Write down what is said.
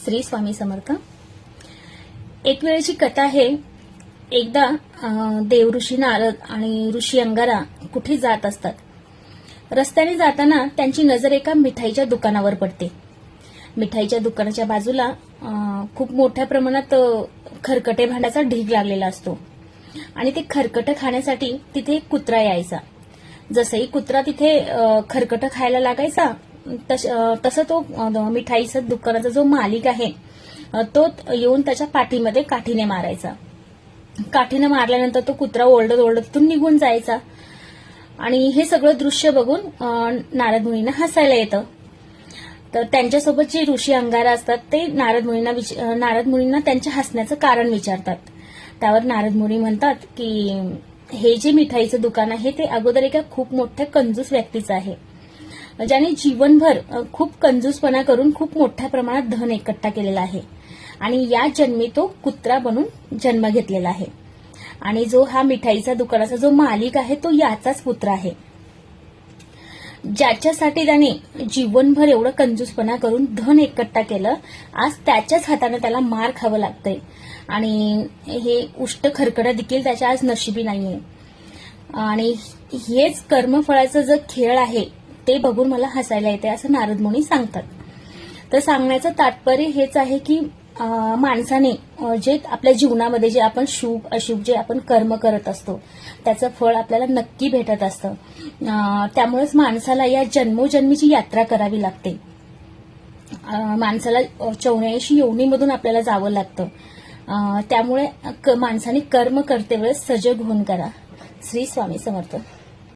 श्री स्वामी समर्थ। एक वेळेची कथा आहे। एकदा देवऋषी नारद आणि ऋषी अंगारा कुठे जात असतात। रस्त्याने जाताना त्यांची नजर एका मिठाईच्या दुकानावर पडते। मिठाईच्या दुकानाच्या बाजूला खूप मोठ्या प्रमाणात खरकटे भांड्याचा ढीग लागलेला असतो आणि ते खरकटे खाण्यासाठी तिथे एक कुत्रा यायचा। जसंही कुत्रा तिथे खरकटे खायला लागायचा तसं तो मिठाईचा दुकानाचा जो मालिक आहे तो येऊन त्याच्या पाठीमध्ये काठीने मारायचा। काठीने मारल्यानंतर तो कुत्रा ओरडत ओरडत तिथून निघून जायचा आणि हे सगळं दृश्य बघून नारद मुनींना हसायला येतं। तर त्यांच्यासोबत जे ऋषी अंगारा असतात ते नारद मुनींना त्यांच्या हसण्याचं कारण विचारतात। त्यावर नारद मुनी म्हणतात की हे जे मिठाईचं दुकान आहे ते अगोदर एका खूप मोठ्या कंजूस व्यक्तीचं आहे, ज्याने जीवनभर खूप कंजूसपणा करून खूप मोठ्या प्रमाणात धन एकट्ठा केलेला आहे आणि या जन्मी तो कुत्रा बनून जन्म घेतलेला आहे आणि जो हा मिठाईचा दुकानाचा जो मालिक आहे तो याचाच पुत्र आहे, ज्याच्यासाठी त्याने जीवनभर एवढं कंजूसपणा करून धन एकट्ठा केलं। आज त्याच्याच हाताने त्याला मार खावं लागतंय आणि हे उष्ट खरकटं देखील त्याच्या आज नशिबी नाहीये आणि हेच कर्मफळाचं जो खेळ आहे ते बघून मला हसायला येते असं नारद मुनी सांगतात। तर सांगण्याचं तात्पर्य हेच आहे की माणसाने जे आपल्या जीवनामध्ये जे आपण शुभ अशुभ जे आपण कर्म करत असतो त्याचं फळ आपल्याला नक्की भेटत असतं। त्यामुळेच माणसाला या जन्मोजन्मीची यात्रा करावी लागते। माणसाला 84 योनीमधून आपल्याला जावं लागतं। त्यामुळे माणसाने कर्म करते वेळेस सजग होऊन करा। श्री स्वामी समर्थ।